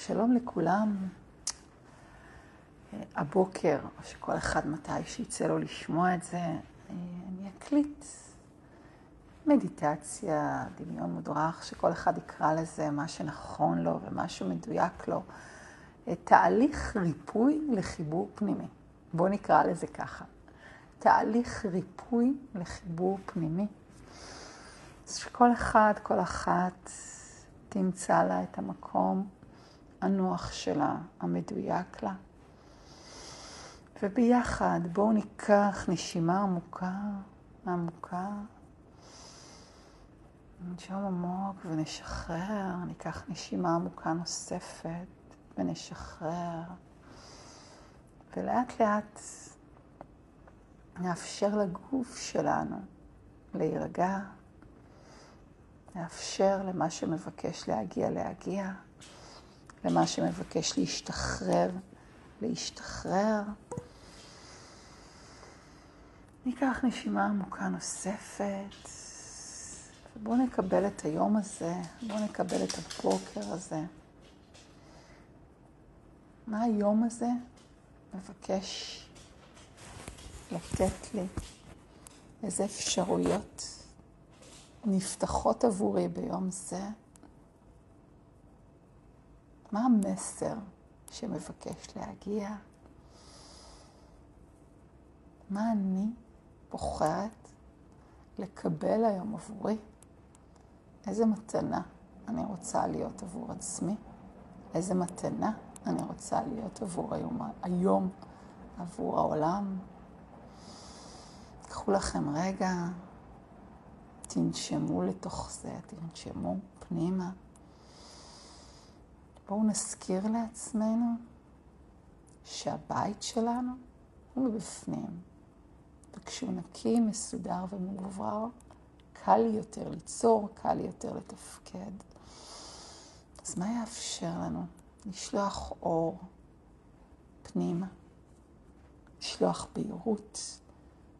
שלום לכולם. הבוקר, או שכל אחד מתי שיצא לו לשמוע את זה, אני אקליט מדיטציה, דמיון מודרך, שכל אחד יקרא לזה מה שנכון לו ומה שמדויק לו. תהליך ריפוי לחיבור פנימי. בואו נקרא לזה ככה. תהליך ריפוי לחיבור פנימי. אז שכל אחד, כל אחת תמצא לה את המקום הנוח שלה, המדויק לה. וביחד בואו ניקח נשימה עמוקה. ננשום עמוק ונשחרר. ניקח נשימה עמוקה נוספת ונשחרר. ולאט לאט נאפשר לגוף שלנו להירגע. נאפשר למה שמבקש להגיע. למה שמבקש להשתחרר. ניקח נשימה עמוקה נוספת, ובואו נקבל את היום הזה, בואו נקבל את הבוקר הזה. מה היום הזה מבקש לתת לי? איזה אפשרויות נפתחות עבורי ביום זה? מה המסר שמבקש להגיע? מה אני בוחרת לקבל היום עבורי? איזה מתנה אני רוצה להיות עבור עצמי? איזה מתנה אני רוצה להיות עבור היום עבור העולם? קחו לכם רגע, תנשמו לתוך זה, תנשמו פנימה. בואו נזכיר לעצמנו שהבית שלנו הוא בפנים. וכשהוא נקי, מסודר ומעובר, קל יותר ליצור, קל יותר לתפקד. אז מה יאפשר לנו? לשלוח אור פנימה, לשלוח בהירות,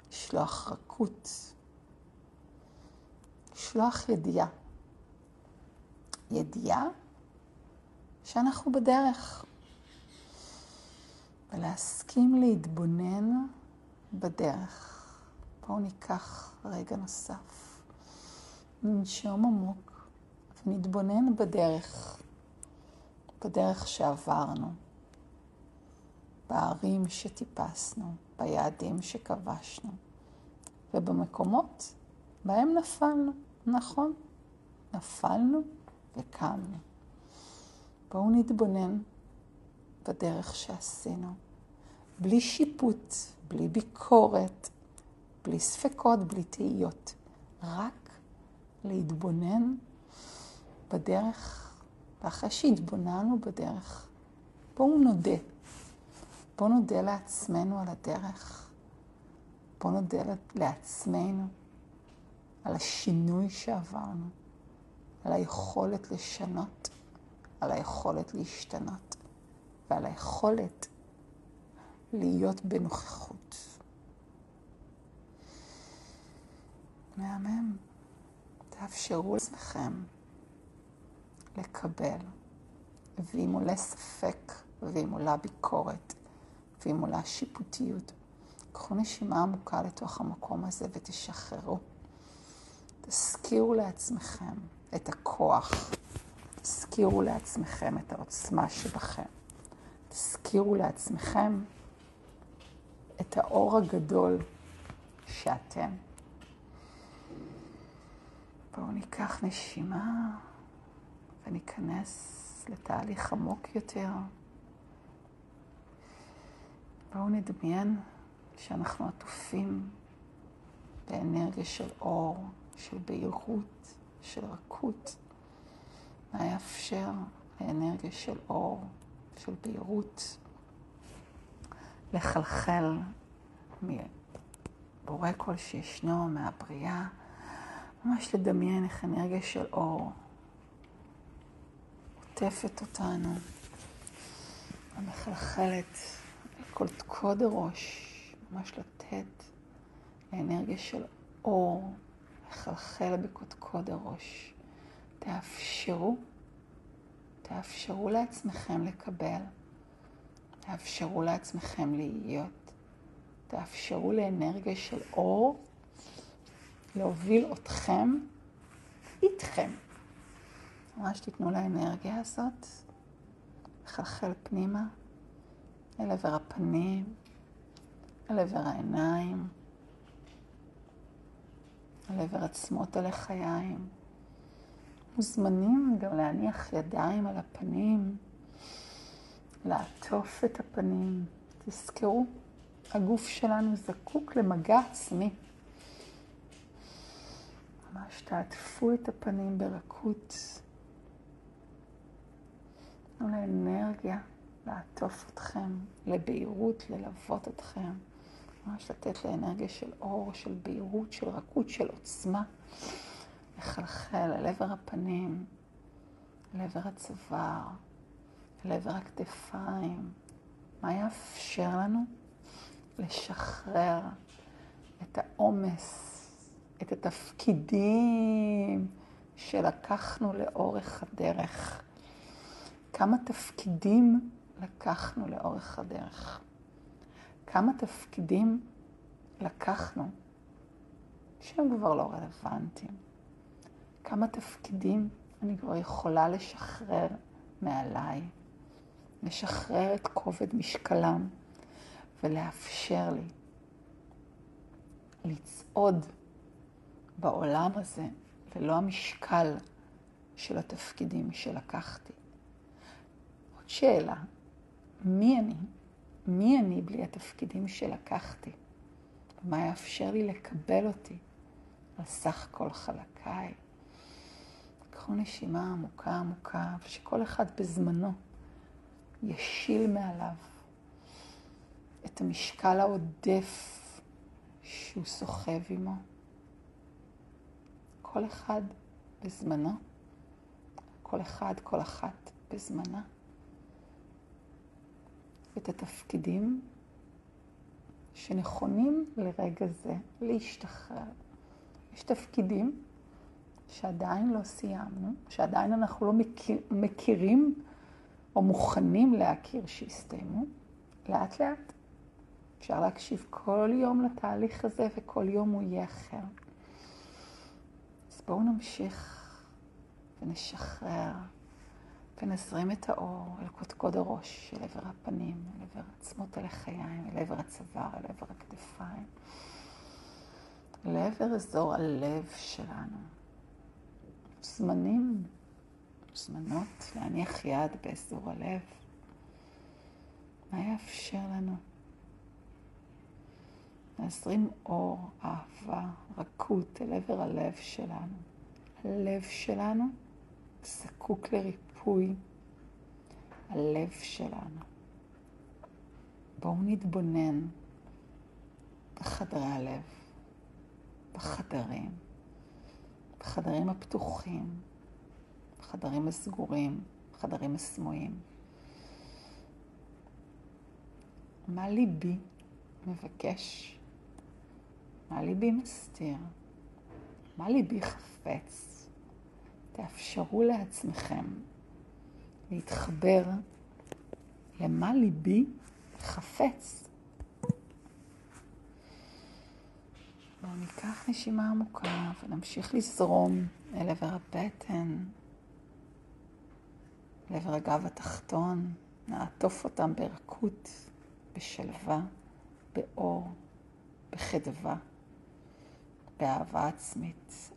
לשלוח רכות, לשלוח ידיעה שאנחנו בדרך, ולהסכים להתבונן בדרך. בואו ניקח רגע נוסף, ננשום עמוק ונתבונן בדרך שעברנו, בערים שטיפסנו, ביעדים שכבשנו, ובמקומות בהם נפלנו. נכון, נפלנו וקמנו. בואו נתבונן בדרך שעשינו, בלי שיפוט, בלי ביקורת, בלי ספקות, בלי תהיות. רק להתבונן בדרך, ואחרי שהתבוננו בדרך, בואו נודה לעצמנו על הדרך. בואו נודה לעצמנו על השינוי שעברנו, על היכולת לשנות, על היכולת להשתנות, ועל היכולת להיות בנוכחות. מהמם. תאפשרו לעצמכם לקבל, ואם עולה ספק, ואם עולה ביקורת, ואם עולה שיפוטיות, קחו נשימה עמוקה לתוך המקום הזה ותשחררו. תזכירו לעצמכם את הכוח. תזכירו לעצמכם את העוצמה שבכם. תזכירו לעצמכם את האור הגדול שאתם. בואו ניקח נשימה וניכנס לתהליך עמוק יותר. בואו נדמיין שאנחנו עטופים באנרגיה של אור, של בהירות, של רכות. מה יאפשר לאנרגיה של אור, של בהירות, לחלחל מבורא כל שישנו, מהבריאה, ממש לדמיין איך אנרגיה של אור עוטפת אותנו, ומחלחלת לכל קוד הראש, ממש לתת לאנרגיה של אור, לחלחל בקודקוד הראש. תאפשרו תאפשרו לעצמכם לקבל. תאפשרו לעצמכם להיות. תאפשרו לאנרגיה של אור להוביל אתכם איתכם. ממש תיתנו לאנרגיה הזאת לחלחל פנימה אל עבר הפנים, אל עבר העיניים, אל עבר עצמות הלחיים. מוזמנים גם להניח ידיים על הפנים, לעטוף את הפנים. תזכרו, הגוף שלנו זקוק למגע עצמי. ממש תעטפו את הפנים ברכות. תנו לאנרגיה לעטוף אתכם, לבהירות, ללוות אתכם. ממש לתת לאנרגיה של אור, של בהירות, של רכות, של עוצמה. לחלחל אל עבר הפנים, אל עבר הצוואר, אל עבר הכתפיים. מה יאפשר לנו? לשחרר את העומס, את התפקידים שלקחנו לאורך הדרך. כמה תפקידים לקחנו לאורך הדרך? כמה תפקידים לקחנו שהם כבר לא רלוונטיים? כמה תפקידים אני כבר יכולה לשחרר מעליי? לשחרר את כובד משקלם ולאפשר לי לצעוד בעולם הזה ללא המשקל של התפקידים שלקחתי. עוד שאלה, מי אני? מי אני בלי התפקידים שלקחתי? ומה יאפשר לי לקבל אותי על סך כל חלקיי? קחו נשימה עמוקה עמוקה, ושכל אחד בזמנו ישיל מעליו את המשקל העודף שהוא סוחב עמו. כל אחד בזמנו, כל אחד, כל אחת בזמנה. את התפקידים שנכונים לרגע זה להשתחרר. יש תפקידים שעדיין לא סיימנו, שעדיין אנחנו לא מכירים או מוכנים להכיר שהסתיימו. לאט לאט אפשר להקשיב כל יום לתהליך הזה, וכל יום הוא יהיה אחר. אז בואו נמשיך ונשחרר ונזרים את האור אל קודקוד הראש, אל עבר הפנים, אל עבר עצמות הלחיים, אל עבר הצוואר, אל עבר הכתפיים, אל עבר אזור הלב שלנו. מוזמנות להניח יד באזור הלב. מה יאפשר לנו? להזרים אור, אהבה, רכות אל עבר הלב שלנו. הלב שלנו זקוק לריפוי. הלב שלנו. בואו נתבונן בחדרי הלב, בחדרים הפתוחים, בחדרים הסגורים, בחדרים הסמויים. מה ליבי מבקש? מה ליבי מסתיר? מה ליבי חפץ? תאפשרו לעצמכם להתחבר למה ליבי חפץ. בואו ניקח נשימה עמוקה ונמשיך לזרום אל עבר הבטן, לעבר הגב התחתון. נעטוף אותם ברכות, בשלווה, באור, בחדווה, באהבה עצמית.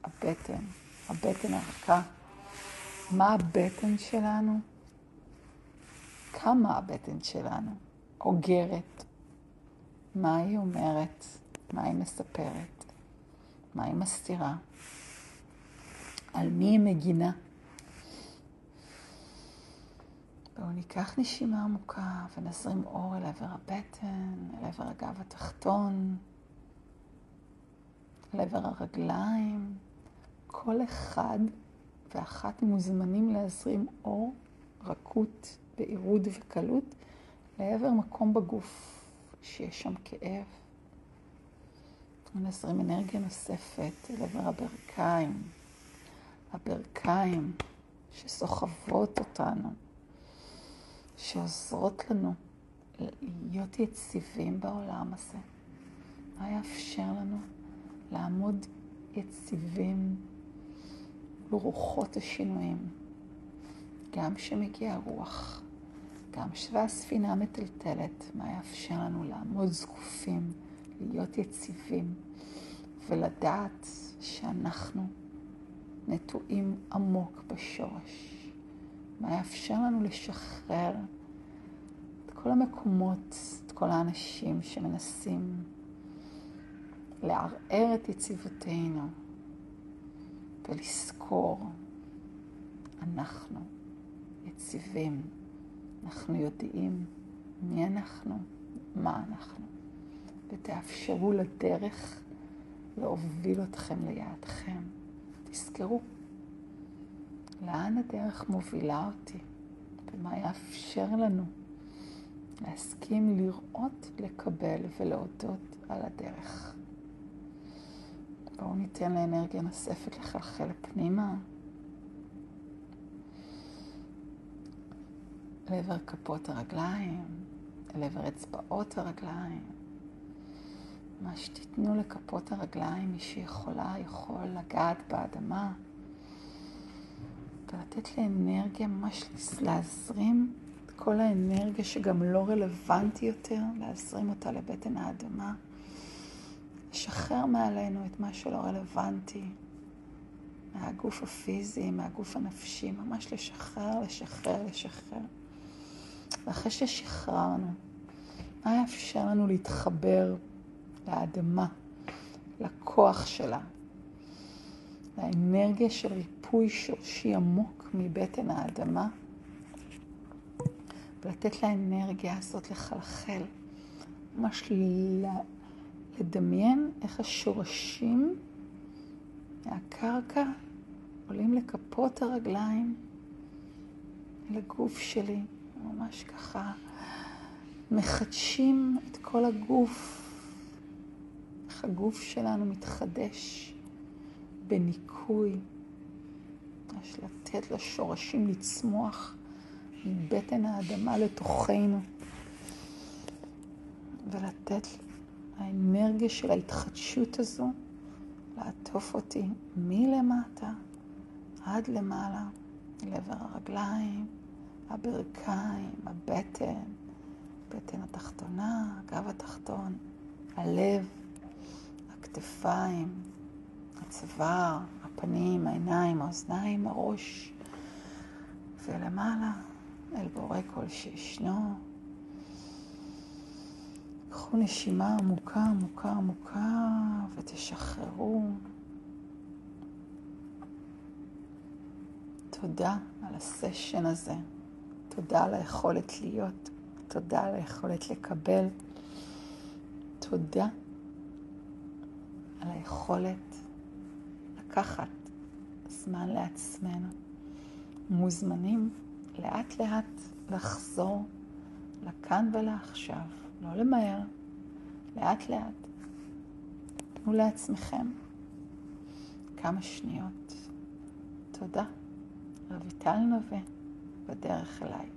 הבטן הרכה. מה הבטן שלנו? כמה הבטן שלנו אוגרת? מה היא אומרת? מה היא מספרת? מה היא מסתירה? על מי היא מגינה? בואו ניקח נשימה עמוקה ונזרים אור אל עבר הבטן, אל עבר הגב התחתון, אל עבר הרגליים. כל אחד ואחת מוזמנים להזרים אור, רכות, בהירות וקלות לעבר מקום בגוף שיש שם כאב. נזרים אנרגיה נוספת אל עבר הברכיים. הברכיים שסוחבות אותנו, שעוזרות לנו להיות יציבים בעולם הזה. מה יאפשר לנו לעמוד יציבים ברוחות השינויים, גם שמגיע רוח, גם שהספינה מטלטלת. מה יאפשר לנו לעמוד זקופים, להיות יציבים, ולדעת שאנחנו נטועים עמוק בשורש. מה יאפשר לנו לשחרר את כל המקומות, את כל האנשים שמנסים לערער את יציבותינו, ולזכור, אנחנו יציבים, אנחנו יודעים מי אנחנו, מה אנחנו, ותאפשרו לדרך להוביל אתכם ליעדכם. תזכרו, לאן הדרך מובילה אותי, ומה יאפשר לנו להסכים לראות, לקבל ולהודות על הדרך. בואו ניתן לאנרגיה נוספת לחלחל פנימה, לעבר כפות הרגליים, לעבר אצבעות הרגליים. מה שתיתנו לכפות הרגליים, מי שיכולה, יכול לגעת באדמה, ולתת לאנרגיה ממש להזרים את כל האנרגיה שגם לא רלוונטי יותר, להזרים אותה לבטן האדמה, לשחרר מעלינו את מה שלא רלוונטי, מהגוף הפיזי, מהגוף הנפשי, ממש לשחרר, לשחרר, לשחרר. ואחרי ששחררנו, מה יאפשר לנו להתחבר לאדמה, לכוח שלה, לאנרגיה של ריפוי שורשי עמוק מבטן האדמה, ולתת לאנרגיה הזאת לחלחל, ממש לדמיין איך השורשים מהקרקע עולים לכפות הרגליים, לגוף שלי, ממש ככה מחדשים את כל הגוף, איך הגוף שלנו מתחדש בניקוי, יש לתת לשורשים לצמוח מבטן האדמה לתוכנו, ולתת האנרגיה של ההתחדשות הזו לעטוף אותי מלמטה עד למעלה, לעבר הרגליים, הברכיים, הבטן, בטן התחתונה, הגב התחתון, הלב, הכתפיים, הצוואר, הפנים, העיניים, האוזניים, הראש, ולמעלה אל בורא כל שישנו. קחו נשימה עמוקה, עמוקה, עמוקה, ותשחררו. תודה על הסשן הזה. תודה על היכולת להיות. תודה על היכולת לקבל. תודה על היכולת לקחת זמן לעצמנו. מוזמנים לאט לאט לחזור לכאן ולעכשיו. לא למהר, לאט לאט. תנו לעצמכם כמה שניות. תודה. רויטל נווה, בדרך אליי.